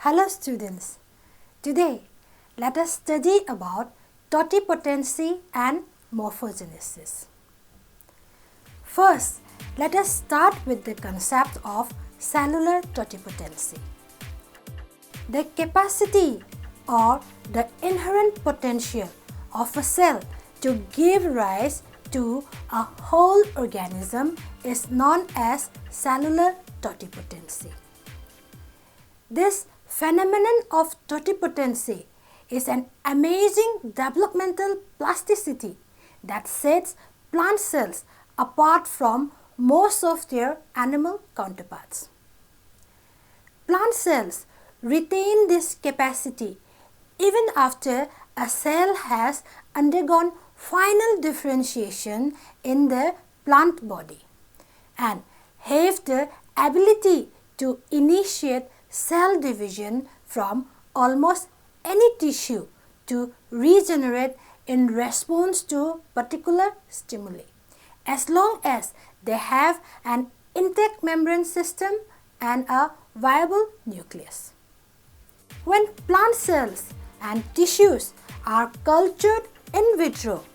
Hello students, today let us study about totipotency and morphogenesis. First, let us start with the concept of cellular totipotency. The capacity or the inherent potential of a cell to give rise to a whole organism is known as cellular totipotency. This phenomenon of totipotency is an amazing developmental plasticity that sets plant cells apart from most of their animal counterparts. Plant cells retain this capacity even after a cell has undergone final differentiation in the plant body and have the ability to initiate cell division from almost any tissue to regenerate in response to particular stimuli, as long as they have an intact membrane system and a viable nucleus. When plant cells and tissues are cultured in vitro,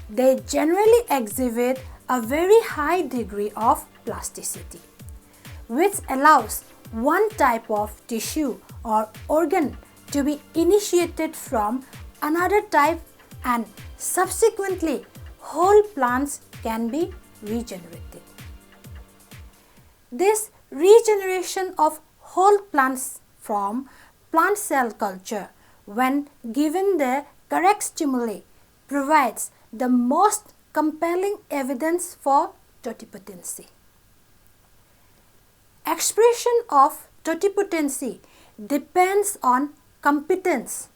they generally exhibit a very high degree of plasticity, which allows one type of tissue or organ to be initiated from another type, and subsequently whole plants can be regenerated. This regeneration of whole plants from plant cell culture, when given the correct stimuli, provides the most compelling evidence for totipotency. Expression of totipotency depends on competence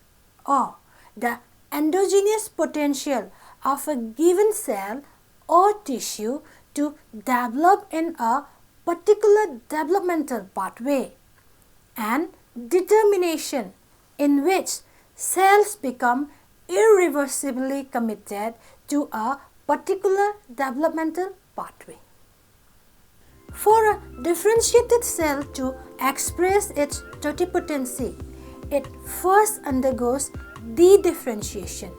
or the endogenous potential of a given cell or tissue to develop in a particular developmental pathway, and determination in which cells become irreversibly committed to a particular developmental pathway. For a differentiated cell to express its totipotency, it first undergoes dedifferentiation,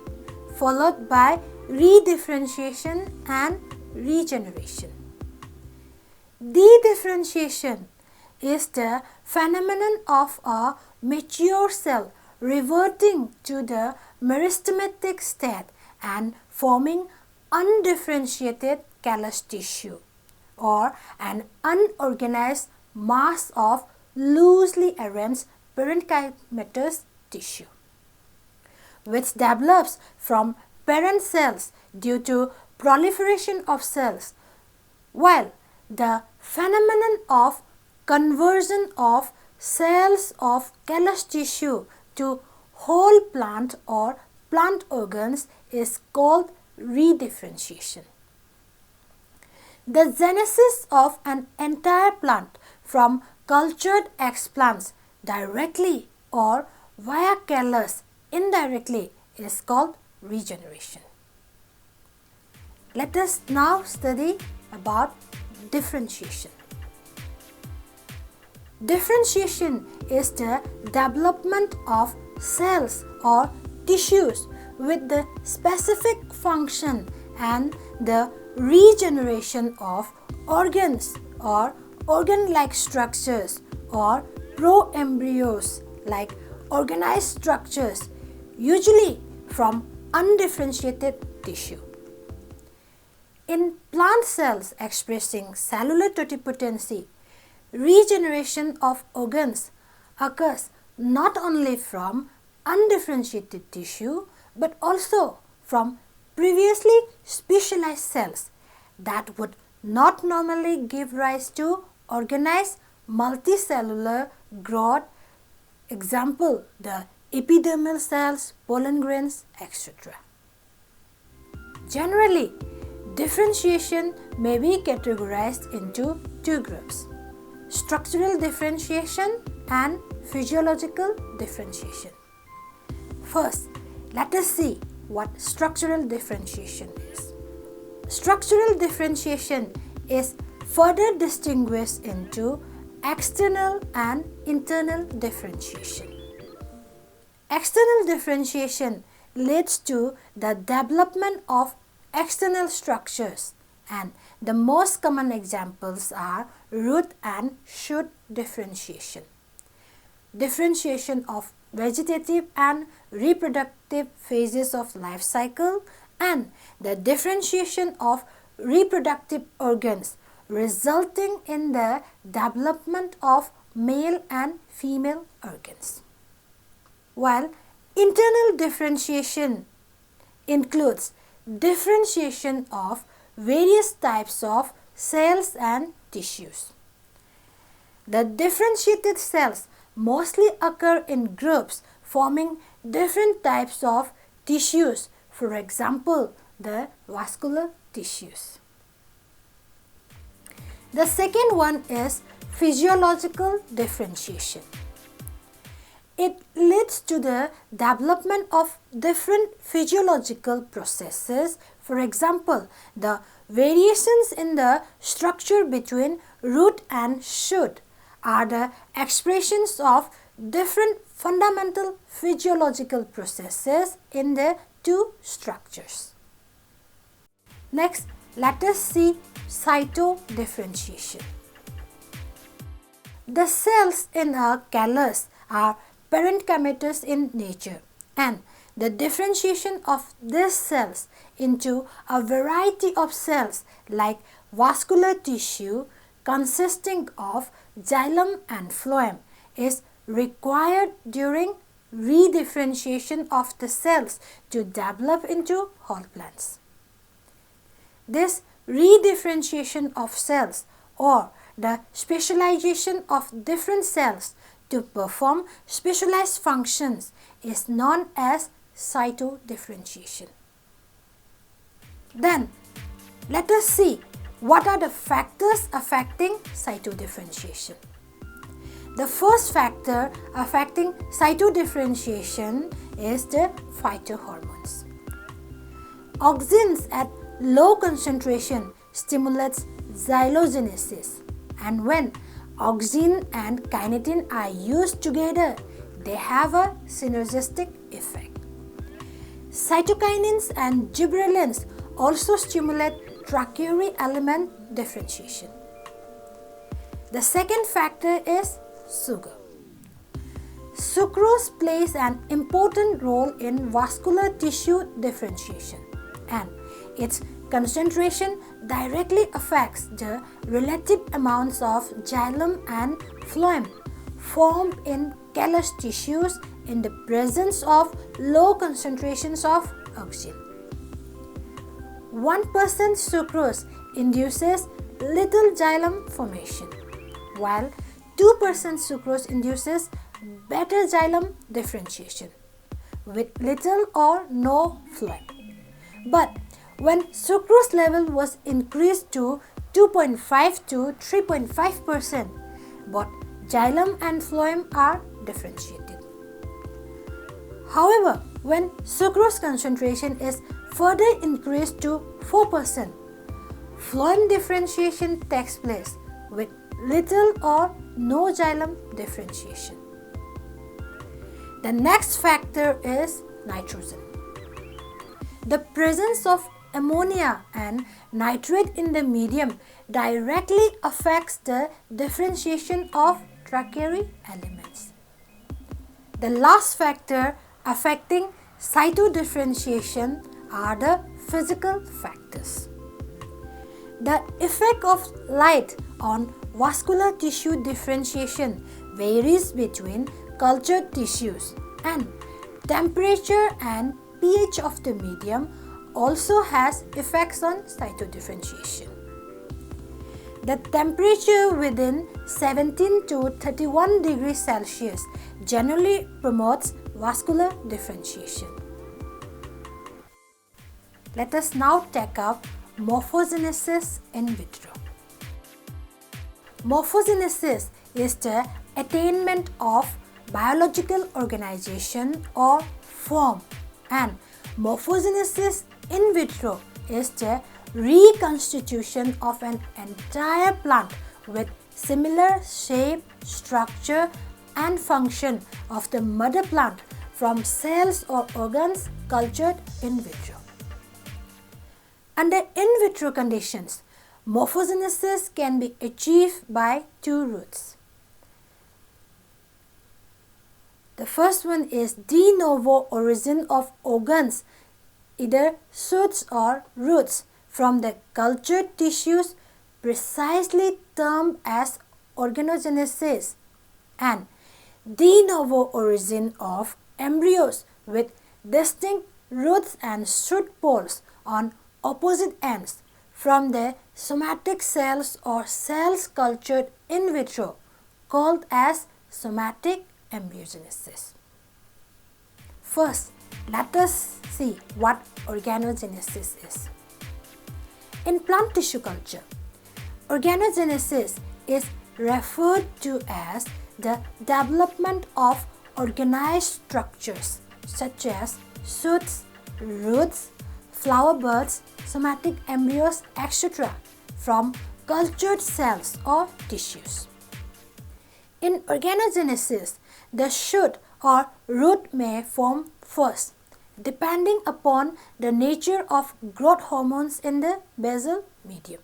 followed by redifferentiation and regeneration. Dedifferentiation is the phenomenon of a mature cell reverting to the meristematic state and forming undifferentiated callous tissue, or an unorganized mass of loosely arranged parenchymatous tissue, which develops from parent cells due to proliferation of cells, while the phenomenon of conversion of cells of callous tissue to whole plant or plant organs is called redifferentiation. The genesis of an entire plant from cultured explants directly or via callus indirectly is called regeneration. Let us now study about differentiation. Differentiation is the development of cells or tissues with the specific function and the regeneration of organs or organ-like structures or pro-embryos like organized structures, usually from undifferentiated tissue. In plant cells expressing cellular totipotency, regeneration of organs occurs not only from undifferentiated tissue but also from previously specialized cells that would not normally give rise to organized multicellular growth, example the epidermal cells, pollen grains, etc. Generally, differentiation may be categorized into two groups: structural differentiation and physiological differentiation. First, let us see what structural differentiation is. Structural differentiation is further distinguished into external and internal differentiation. External differentiation leads to the development of external structures, and the most common examples are root and shoot differentiation, differentiation of vegetative and reproductive phases of life cycle, and the differentiation of reproductive organs resulting in the development of male and female organs. While internal differentiation includes differentiation of various types of cells and tissues. The differentiated cells mostly occur in groups forming different types of tissues, for example, the vascular tissues. The second one is physiological differentiation. It leads to the development of different physiological processes. For example, the variations in the structure between root and shoot are the expressions of different fundamental physiological processes in the two structures. Next, let us see cytodifferentiation. The cells in a callus are parenchymatous in nature, and the differentiation of these cells into a variety of cells like vascular tissue consisting of xylem and phloem is required during redifferentiation of the cells to develop into whole plants. This redifferentiation of cells, or the specialization of different cells to perform specialized functions, is known as cytodifferentiation. Then, let us see what are the factors affecting cytodifferentiation. The first factor affecting cytodifferentiation is the phytohormones. Auxins at low concentration stimulates xylogenesis, and when auxin and kinetin are used together, they have a synergistic effect. Cytokinins and gibberellins also stimulate tertiary element differentiation. The second factor is sugar. Sucrose plays an important role in vascular tissue differentiation, and its concentration directly affects the relative amounts of xylem and phloem formed in callus tissues in the presence of low concentrations of auxin. 1% sucrose induces little xylem formation, while 2% sucrose induces better xylem differentiation with little or no phloem. But when sucrose level was increased to 2.5 to 3.5%, both xylem and phloem are differentiated. However, when sucrose concentration is further increased to 4%, phloem differentiation takes place with little or no xylem differentiation. The next factor is nitrogen. The presence of ammonia and nitrate in the medium directly affects the differentiation of tertiary elements. The last factor affecting cytodifferentiation are the physical factors. The effect of light on vascular tissue differentiation varies between cultured tissues, and temperature and pH of the medium also has effects on cytodifferentiation. The temperature within 17 to 31 degrees Celsius generally promotes vascular differentiation. Let us now take up morphogenesis in vitro. Morphogenesis is the attainment of biological organization or form, and morphogenesis in vitro is the reconstitution of an entire plant with similar shape, structure and function of the mother plant from cells or organs cultured in vitro. Under in vitro conditions, morphogenesis can be achieved by two routes. The first one is de novo origin of organs, either shoots or roots, from the cultured tissues, precisely termed as organogenesis, and de novo origin of embryos with distinct roots and shoot poles on opposite ends from the somatic cells or cells cultured in vitro, called as somatic embryogenesis. First, let us see what organogenesis is. In plant tissue culture, organogenesis is referred to as the development of organized structures such as shoots, roots, flower buds, somatic embryos, etc. from cultured cells or tissues. In organogenesis, the shoot or root may form first, depending upon the nature of growth hormones in the basal medium.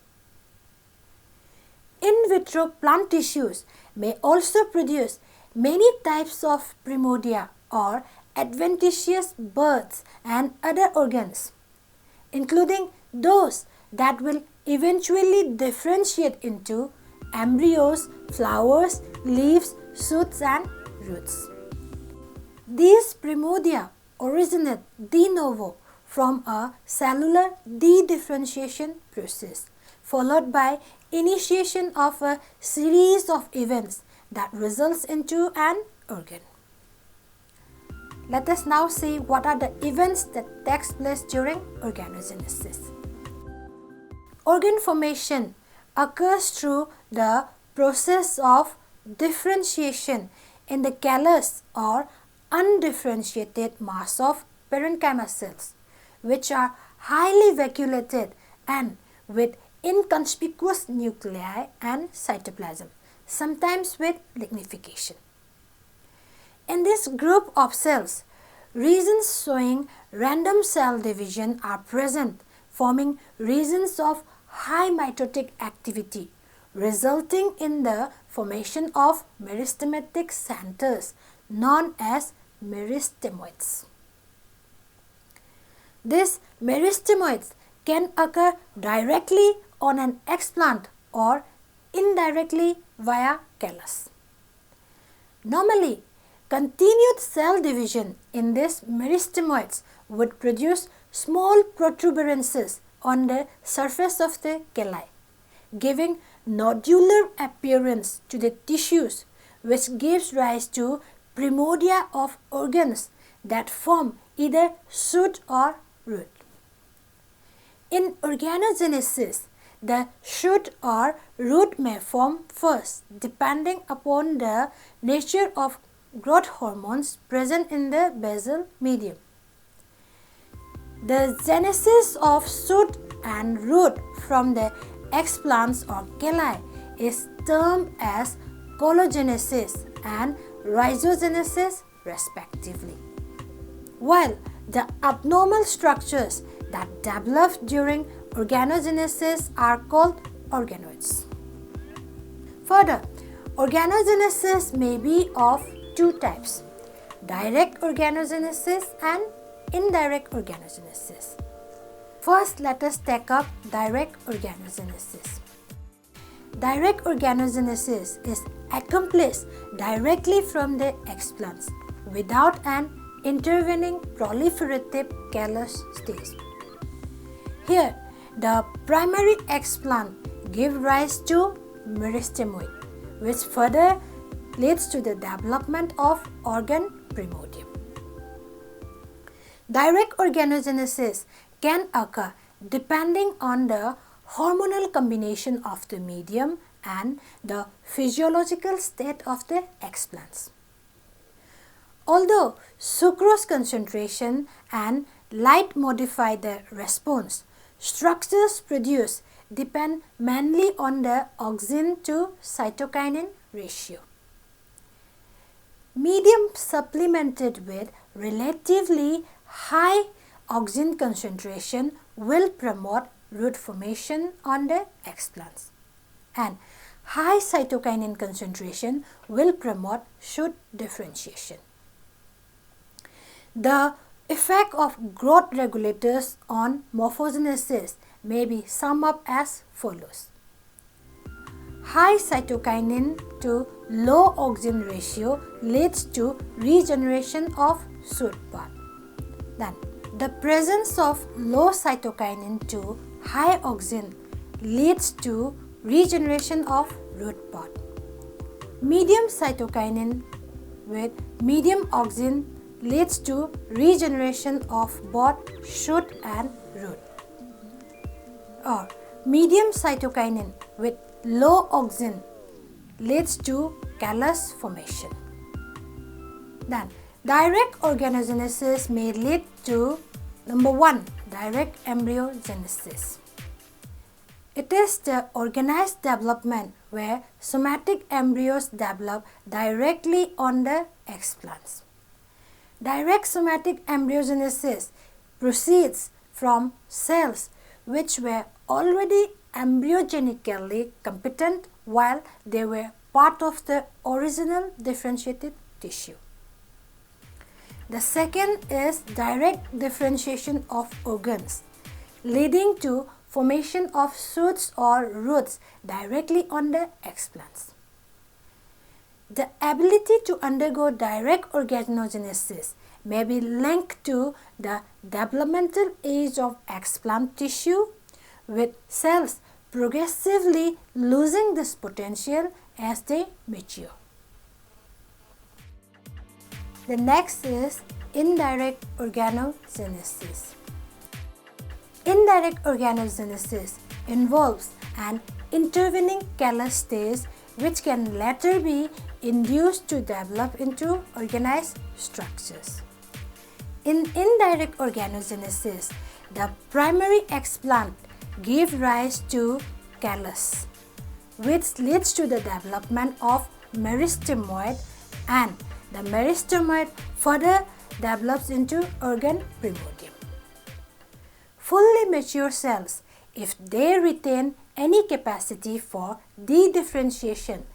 In vitro plant tissues may also produce many types of primordia or adventitious buds and other organs, including those that will eventually differentiate into embryos, flowers, leaves, shoots and roots. These primordia originate de novo from a cellular de-differentiation process, followed by initiation of a series of events that results into an organ. Let us now see what are the events that takes place during organogenesis. Organ formation occurs through the process of differentiation in the callous or undifferentiated mass of parenchyma cells, which are highly vacuolated and with inconspicuous nuclei and cytoplasm, sometimes with lignification. In this group of cells, regions showing random cell division are present, forming regions of high mitotic activity, resulting in the formation of meristematic centers known as meristemoids. These meristemoids can occur directly on an explant or indirectly via callus. Normally, continued cell division in these meristemoids would produce small protuberances on the surface of the calli, giving nodular appearance to the tissues, which gives rise to primordia of organs that form either shoot or root. In organogenesis, the shoot or root may form first, depending upon the nature of growth hormones present in the basal medium. The genesis of shoot and root from the explants or calli is termed as collagenesis and rhizogenesis respectively, while the abnormal structures that develop during organogenesis are called organoids. Further, organogenesis may be of two types: direct organogenesis and indirect organogenesis. First, let us take up direct organogenesis. Direct organogenesis is accomplished directly from the explants without an intervening proliferative callus stage. Here, the primary explant gives rise to meristemoid, which further leads to the development of organ primordium. Direct organogenesis can occur depending on the hormonal combination of the medium and the physiological state of the explants. Although sucrose concentration and light modify the response, structures produced depend mainly on the auxin to cytokinin ratio. Medium supplemented with relatively high auxin concentration will promote root formation on the explants, and high cytokinin concentration will promote shoot differentiation. The effect of growth regulators on morphogenesis may be summed up as follows. High cytokinin to low auxin ratio leads to regeneration of shoot pod. Then, the presence of low cytokinin to high auxin leads to regeneration of root pod. Medium cytokinin with medium auxin leads to regeneration of both shoot and root. Or medium cytokinin with low auxin leads to callus formation. Then, direct organogenesis may lead to number 1, direct embryogenesis. It is the organized development where somatic embryos develop directly on the explants. Direct somatic embryogenesis proceeds from cells which were already embryogenically competent while they were part of the original differentiated tissue. The second is direct differentiation of organs, leading to formation of shoots or roots directly on the explants. The ability to undergo direct organogenesis may be linked to the developmental age of explant tissue, with cells progressively losing this potential as they mature. The next is indirect organogenesis. Indirect organogenesis involves an intervening callus stage which can later be induced to develop into organized structures. In indirect organogenesis, the primary explant gives rise to callus, which leads to the development of meristemoid, and the meristemoid further develops into organ primordium. Fully mature cells, if they retain any capacity for dedifferentiation,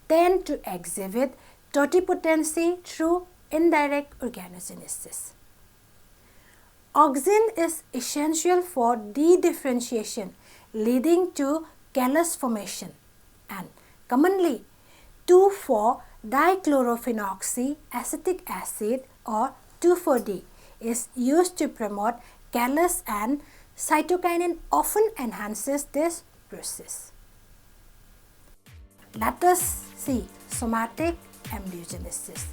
tend to exhibit totipotency through indirect organogenesis. Auxin is essential for dedifferentiation, leading to callus formation, and commonly 2,4-dichlorophenolic acetic acid or 2,4-D is used to promote callus, and cytokinin often enhances this process. Let us see somatic embryogenesis.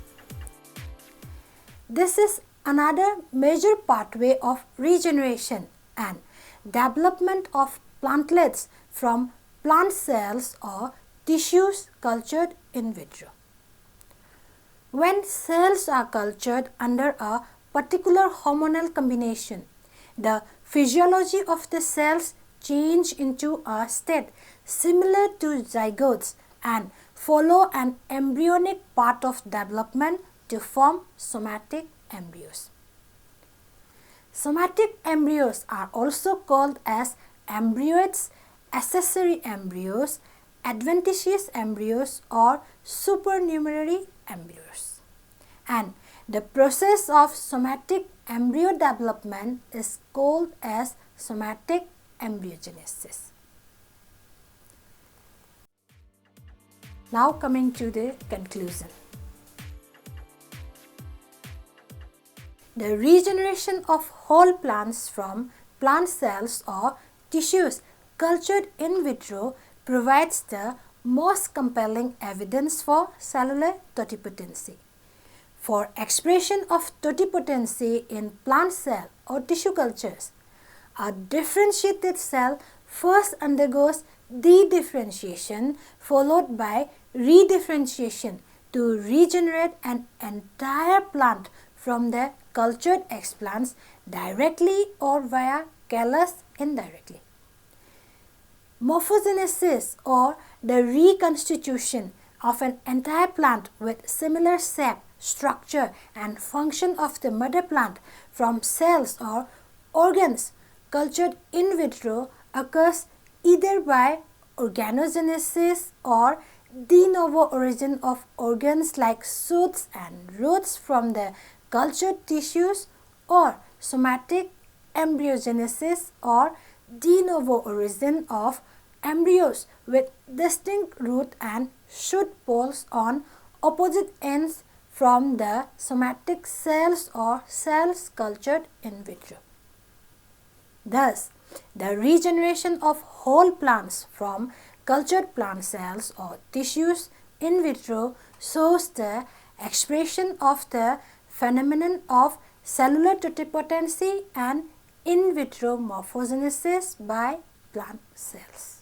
This is another major pathway of regeneration and development of plantlets from plant cells or tissues cultured in vitro. When cells are cultured under a particular hormonal combination, the physiology of the cells change into a state similar to zygotes and follow an embryonic path of development to form somatic embryos. Somatic embryos are also called as embryoids, accessory embryos, adventitious embryos, or supernumerary embryos. And the process of somatic embryo development is called as somatic embryogenesis. Now coming to the conclusion. The regeneration of whole plants from plant cells or tissues cultured in vitro provides the most compelling evidence for cellular totipotency. For expression of totipotency in plant cell or tissue cultures, a differentiated cell first undergoes dedifferentiation followed by redifferentiation to regenerate an entire plant from the cultured explants directly or via callus indirectly. Morphogenesis, or the reconstitution of an entire plant with similar shape, structure and function of the mother plant from cells or organs cultured in vitro, occurs either by organogenesis or de novo origin of organs like shoots and roots from the cultured tissues, or somatic embryogenesis or de novo origin of embryos with distinct root and shoot poles on opposite ends from the somatic cells or cells cultured in vitro. Thus, the regeneration of whole plants from cultured plant cells or tissues in vitro shows the expression of the phenomenon of cellular totipotency and in vitro morphogenesis by plant cells.